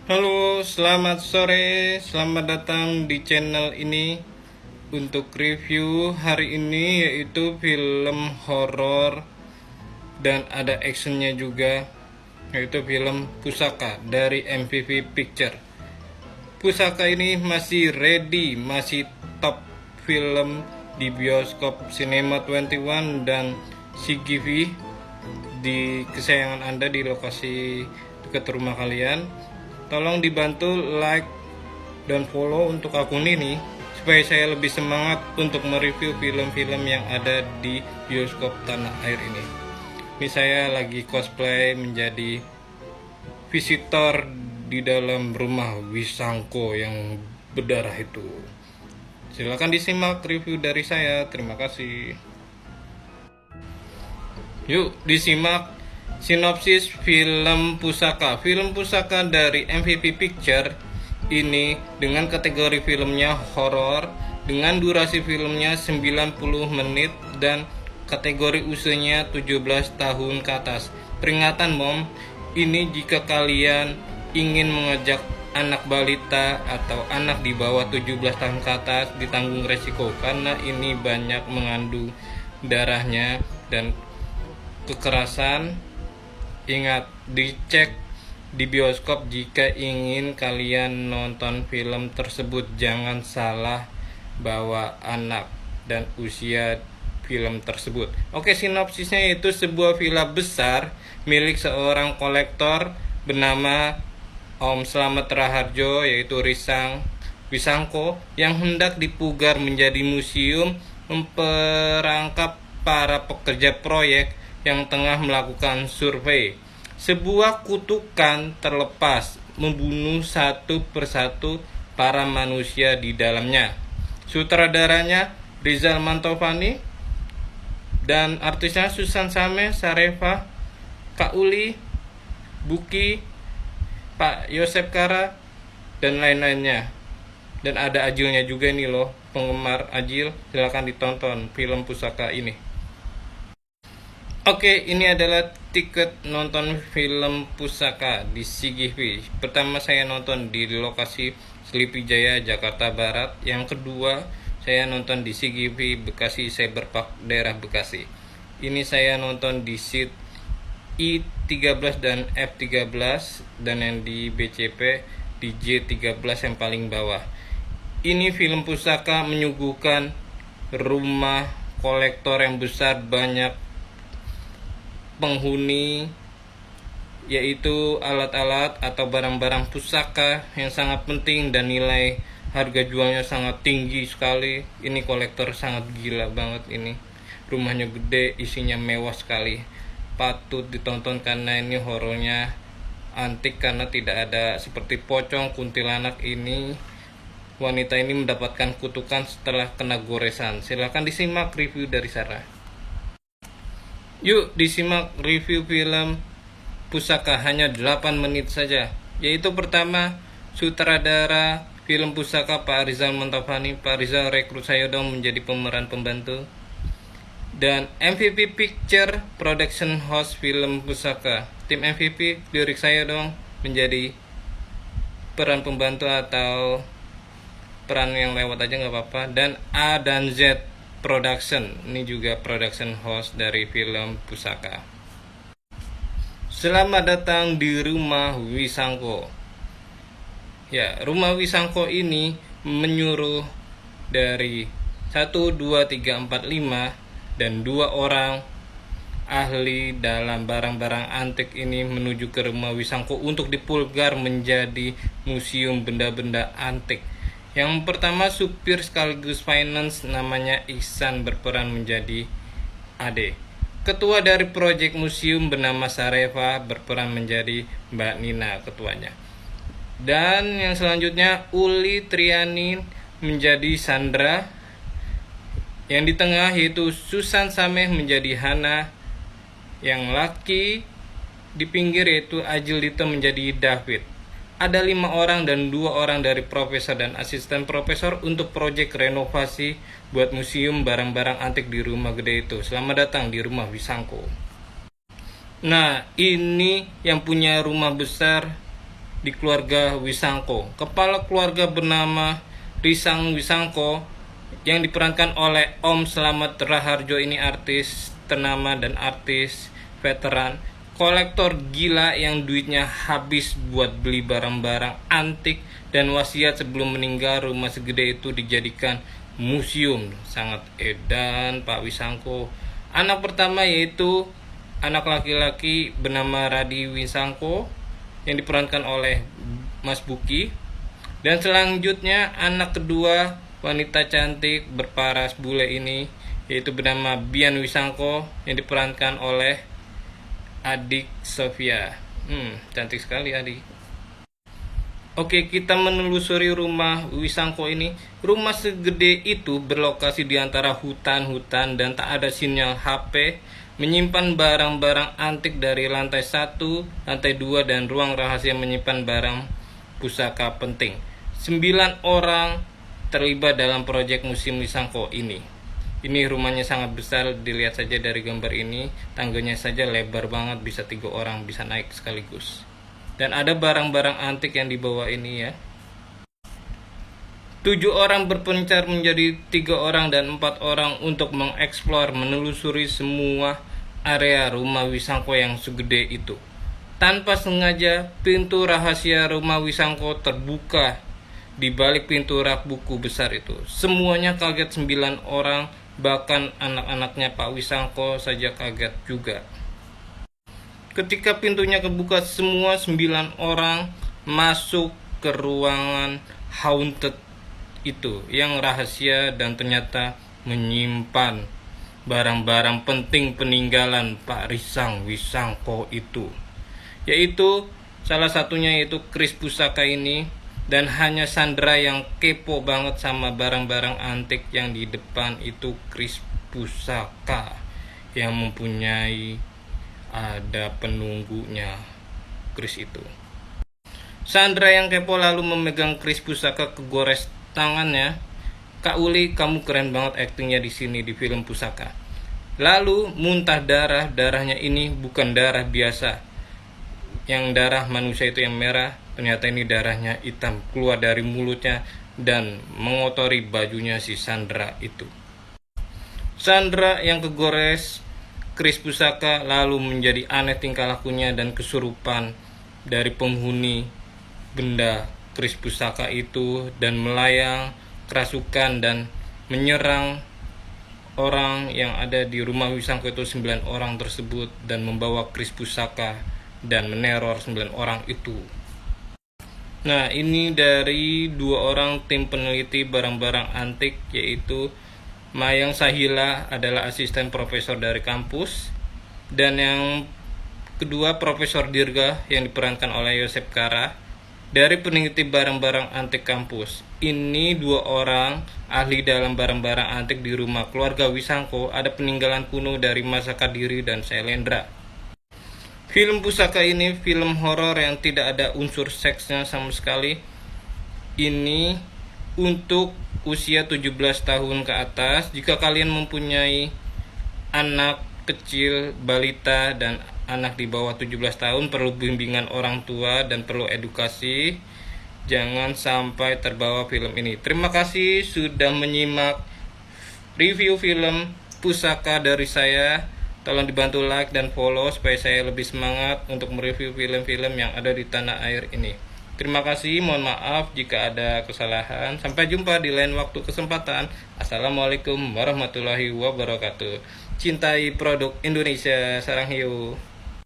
Halo, selamat sore, selamat datang di channel ini. Untuk review hari ini yaitu film horor dan ada actionnya juga, yaitu film Pusaka dari MVV Picture. Pusaka ini masih ready, masih top film di bioskop Cinema 21 dan CGV di kesayangan Anda di lokasi dekat rumah kalian. Tolong dibantu like dan follow untuk akun ini supaya saya lebih semangat untuk mereview film-film yang ada di bioskop tanah air ini. Ini saya lagi cosplay menjadi visitor di dalam rumah Wisangko yang berdarah itu. Silakan disimak review dari saya. Terima kasih. Yuk disimak sinopsis film Pusaka. Film Pusaka dari MVV Picture ini dengan kategori filmnya horor, dengan durasi filmnya 90 menit dan kategori usianya 17 tahun ke atas. Peringatan mom, ini jika kalian ingin mengajak anak balita atau anak di bawah 17 tahun ke atas ditanggung resiko karena ini banyak mengandung darahnya dan kekerasan. Ingat, dicek di bioskop jika ingin kalian nonton film tersebut. Jangan salah bawa anak dan usia film tersebut. Oke, sinopsisnya itu sebuah villa besar milik seorang kolektor bernama Om Slamet Raharjo, yaitu Wisangko, yang hendak dipugar menjadi museum memperangkap para pekerja proyek yang tengah melakukan survei. Sebuah kutukan terlepas membunuh satu persatu para manusia di dalamnya. Sutradaranya Rizal Mantovani dan artisnya Susan Same, Sareva, Kak Uli, Buki, Pak Yosep Kara, dan lain-lainnya. Dan ada Ajilnya juga nih loh, penggemar Ajil, silahkan ditonton film Pusaka ini. Oke, ini adalah tiket nonton film Pusaka di CGV. Pertama saya nonton di lokasi Sleepy Jaya, Jakarta Barat. Yang kedua saya nonton di CGV Bekasi Cyberpark daerah Bekasi. Ini saya nonton di seat I13 dan F13, dan yang di BCP di J13 yang paling bawah. Ini film Pusaka menyuguhkan rumah kolektor yang besar, banyak penghuni, yaitu alat-alat atau barang-barang pusaka yang sangat penting dan nilai harga jualnya sangat tinggi sekali. Ini kolektor sangat gila banget ini. Rumahnya gede, isinya mewah sekali. Patut ditonton karena ini horornya antik, karena tidak ada seperti pocong, kuntilanak ini. Wanita ini mendapatkan kutukan setelah kena goresan. Silahkan disimak review dari Sarah. Yuk disimak review film Pusaka, hanya 8 menit saja. Yaitu pertama, sutradara film Pusaka Pak Rizal Mantovani. Pak Rizal, rekrut saya dong menjadi pemeran pembantu. Dan MVV Picture Production House film Pusaka. Tim MVV, lirik saya dong menjadi peran pembantu atau peran yang lewat aja nggak apa-apa. Dan A dan Z Production, ini juga production house dari film Pusaka. Selamat datang di rumah Wisangko. Ya, rumah Wisangko ini menyuruh dari 1, 2, 3, 4, 5 dan 2 orang ahli dalam barang-barang antik ini menuju ke rumah Wisangko untuk dipulgar menjadi museum benda-benda antik. Yang pertama, supir sekaligus finance namanya Ihsan berperan menjadi Ade. Ketua dari proyek museum bernama Sareva berperan menjadi Mbak Nina, ketuanya. Dan yang selanjutnya Uli Triani menjadi Sandra. Yang di tengah yaitu Susan Sameh menjadi Hana. Yang laki di pinggir yaitu Ajil Dito menjadi David. Ada 5 orang dan 2 orang dari profesor dan asisten profesor untuk proyek renovasi buat museum barang-barang antik di rumah gede itu. Selamat datang di rumah Wisangko. Nah, ini yang punya rumah besar di keluarga Wisangko. Kepala keluarga bernama Risang Wisangko yang diperankan oleh Om Slamet Raharjo ini artis ternama dan artis veteran, kolektor gila yang duitnya habis buat beli barang-barang antik, dan wasiat sebelum meninggal rumah segede itu dijadikan museum. Sangat edan Pak Wisangko. Anak pertama yaitu anak laki-laki bernama Radi Wisangko yang diperankan oleh Mas Buki, dan selanjutnya anak kedua wanita cantik berparas bule ini yaitu bernama Bian Wisangko yang diperankan oleh adik Sofia. Cantik sekali adik. Oke, kita menelusuri rumah Wisangko ini. Rumah segede itu berlokasi di antara hutan-hutan dan tak ada sinyal HP, menyimpan barang-barang antik dari lantai 1, lantai 2, dan ruang rahasia menyimpan barang pusaka penting. 9 orang terlibat dalam proyek museum Wisangko ini. Ini rumahnya sangat besar, dilihat saja dari gambar ini. Tangganya saja lebar banget, bisa 3 orang bisa naik sekaligus. Dan ada barang-barang antik yang dibawa ini ya. 7 orang berpencar menjadi 3 orang dan 4 orang untuk mengeksplor, menelusuri semua area rumah Wisangko yang segede itu. Tanpa sengaja, pintu rahasia rumah Wisangko terbuka. Di balik pintu rak buku besar itu, semuanya kaget. 9 orang, bahkan anak-anaknya Pak Wisangko saja kaget juga. Ketika pintunya kebuka, semua 9 orang masuk ke ruangan haunted itu yang rahasia dan ternyata menyimpan barang-barang penting peninggalan Pak Risang Wisangko itu, yaitu salah satunya yaitu kris pusaka ini. Dan hanya Sandra yang kepo banget sama barang-barang antik yang di depan itu kris pusaka yang mempunyai ada penunggunya kris itu. Sandra yang kepo lalu memegang kris pusaka kegores tangannya. Kak Uli, kamu keren banget aktingnya di sini di film pusaka. Lalu muntah darah. Darahnya ini bukan darah biasa. Yang darah manusia itu yang merah, ternyata ini darahnya hitam, keluar dari mulutnya dan mengotori bajunya si Sandra itu. Sandra yang kegores kris pusaka lalu menjadi aneh tingkah lakunya dan kesurupan dari penghuni benda kris pusaka itu dan melayang kerasukan dan menyerang orang yang ada di rumah Wisangko itu, 9 orang tersebut, dan membawa kris pusaka dan meneror 9 orang itu. Nah, ini dari 2 orang tim peneliti barang-barang antik, yaitu Mayang Sahila adalah asisten profesor dari kampus, dan yang kedua Profesor Dirga yang diperankan oleh Yosep Kara dari peneliti barang-barang antik kampus. Ini 2 orang ahli dalam barang-barang antik di rumah keluarga Wisangko. Ada peninggalan kuno dari masa Kadiri dan Sailendra. Film pusaka ini film horor yang tidak ada unsur seksnya sama sekali. Ini untuk usia 17 tahun ke atas. Jika kalian mempunyai anak kecil, balita, dan anak di bawah 17 tahun, perlu bimbingan orang tua dan perlu edukasi. Jangan sampai terbawa film ini. Terima kasih sudah menyimak review film pusaka dari saya. Tolong dibantu like dan follow supaya saya lebih semangat untuk mereview film-film yang ada di tanah air ini. Terima kasih, mohon maaf jika ada kesalahan. Sampai jumpa di lain waktu kesempatan. Assalamualaikum warahmatullahi wabarakatuh. Cintai produk Indonesia, sarang hiu.